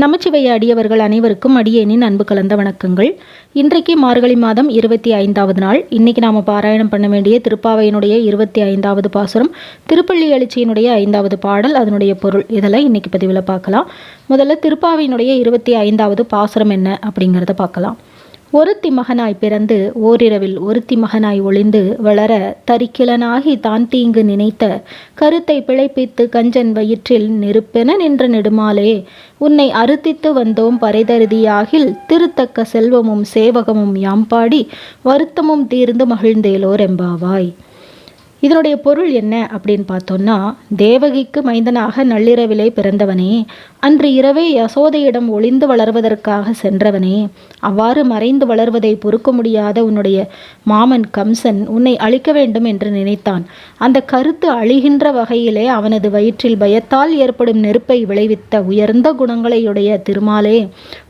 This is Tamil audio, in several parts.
நமச்சிவைய அடியவர்கள் அனைவருக்கும் அடியேனின் அன்பு கலந்த வணக்கங்கள். இன்றைக்கு மார்கழி மாதம் 25வது நாள். இன்னைக்கு நாம் பாராயணம் பண்ண வேண்டிய திருப்பாவையினுடைய 25வது பாசுரம், திருப்பள்ளி எழுச்சியினுடைய 5வது பாடல், அதனுடைய பொருள், இதெல்லாம் இன்னைக்கு பதிவில் பார்க்கலாம். முதல்ல திருப்பாவையினுடைய 25வது பாசுரம் என்ன அப்படிங்கிறத பார்க்கலாம். ஒருத்தி மகனாய் பிறந்து ஓரிரவில் ஒருத்தி மகனாய் ஒளிந்து வளர தரிக்கிலனாகி தான் தீங்கு நினைத்த கருத்தை பிழைப்பித்து கஞ்சன் வயிற்றில் நெருப்பென நின்ற நெடுமாலே உன்னை அறுத்தித்து வந்தோம் பறைதருதியாகில் திருத்தக்க செல்வமும் சேவகமும் யாம்பாடி வருத்தமும் தீர்ந்து மகிழ்ந்தேலோர் எம்பாவாய். இதனுடைய பொருள் என்ன அப்படின்னு பார்த்தோம்னா, தேவகிக்கு மைந்தனாக நள்ளிரவிலே பிறந்தவனே, அன்று இரவே யசோதையிடம் ஒளிந்து வளர்வதற்காக சென்றவனே, அவ்வாறு மறைந்து வளர்வதை பொறுக்க முடியாத உன்னுடைய மாமன் கம்சன் உன்னை அழிக்க வேண்டும் என்று நினைத்தான். அந்த கருத்து அழிகின்ற வகையிலே அவனது வயிற்றில் பயத்தால் ஏற்படும் நெருப்பை விளைவித்த உயர்ந்த குணங்களையுடைய திருமாலே,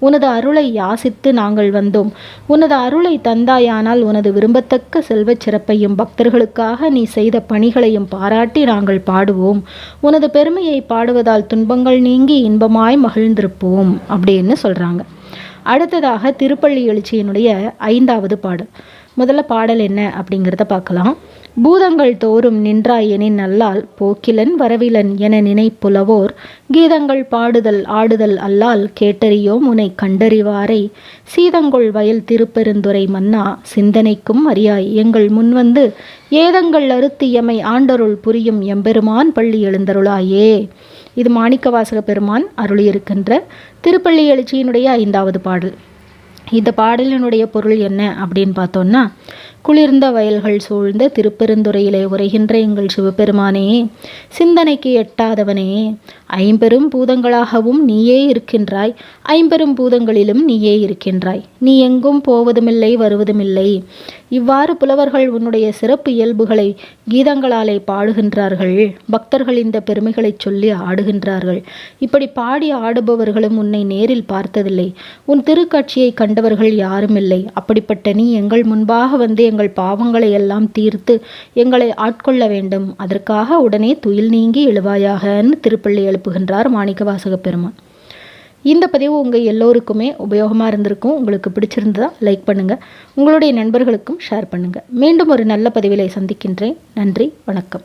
உனது அருளை யாசித்து நாங்கள் வந்தோம். உனது அருளை தந்தாயானால் உனது விரும்பத்தக்க செல்வச் சிறப்பையும் பக்தர்களுக்காக நீ செய்த பணிகளையும் பாராட்டி நாங்கள் பாடுவோம். உனது பெருமையை பாடுவதால் துன்பங்கள் நீங்கி இன்பமாய் மகிழ்ந்திருப்போம் அப்படின்னு சொல்றாங்க. அடுத்ததாக திருப்பள்ளி எழுச்சியினுடைய 5வது பாடல். முதல்ல பாடல் என்ன அப்படிங்கிறத பார்க்கலாம். பூதங்கள் தோறும் நின்றாய் எனின் நல்லால் போக்கிலன் வரவிலன் என நினைப்புலவோர் கீதங்கள் பாடுதல் ஆடுதல் அல்லால் கேட்டறியோம் உனை கண்டறிவாரை சீதங்கொள் வயல் திருப்பெருந்துறை மன்னா சிந்தனைக்கும் அறியாய் எங்கள் முன்வந்து ஏதங்கள் அறுத்து எமை ஆண்டருள் புரியும் எம்பெருமான் பள்ளி எழுந்தருளாயே. இது மாணிக்கவாசக பெருமான் அருளியிருக்கின்ற திருப்பள்ளி எழுச்சியினுடைய 5வது பாடல். இந்த பாடலினுடைய பொருள் என்ன அப்படின்னு பார்த்தோம்னா, குளிர்ந்த வயல்கள் சூழ்ந்த திருப்பெருந்துறையிலே உரைகின்ற எங்கள் சிவபெருமானே, சிந்தனைக்கு எட்டாதவனே, ஐம்பெரும் பூதங்களாகவும் நீயே இருக்கின்றாய், ஐம்பெரும் பூதங்களிலும் நீயே இருக்கின்றாய், நீ எங்கும் போவதுமில்லை வருவதுமில்லை. இவ்வாறு புலவர்கள் உன்னுடைய சிறப்பு இயல்புகளை கீதங்களாலே பாடுகின்றார்கள். பக்தர்கள் இந்த பெருமைகளை சொல்லி ஆடுகின்றார்கள். இப்படி பாடி ஆடுபவர்களும் உன்னை நேரில் பார்த்ததில்லை. உன் திருக்காட்சியை கண்டவர்கள் யாரும் இல்லை. அப்படிப்பட்ட நீ எங்கள் முன்பாக வந்து எங்கள் பாவங்களை எல்லாம் தீர்த்து எங்களை ஆட்கொள்ள வேண்டும். அதற்காக உடனே துயில் நீங்கி எழுவாயாகன்னு திருப்பள்ளி எழுப்புகின்றார் மாணிக்கவாசக பெருமான். இந்த பதிவு உங்கள் எல்லோருக்குமே உபயோகமாக இருந்திருக்கும். உங்களுக்கு பிடிச்சிருந்ததா லைக் பண்ணுங்கள், உங்களுடைய நண்பர்களுக்கும் ஷேர் பண்ணுங்கள். மீண்டும் ஒரு நல்ல பதிவிலை சந்திக்கின்றேன். நன்றி, வணக்கம்.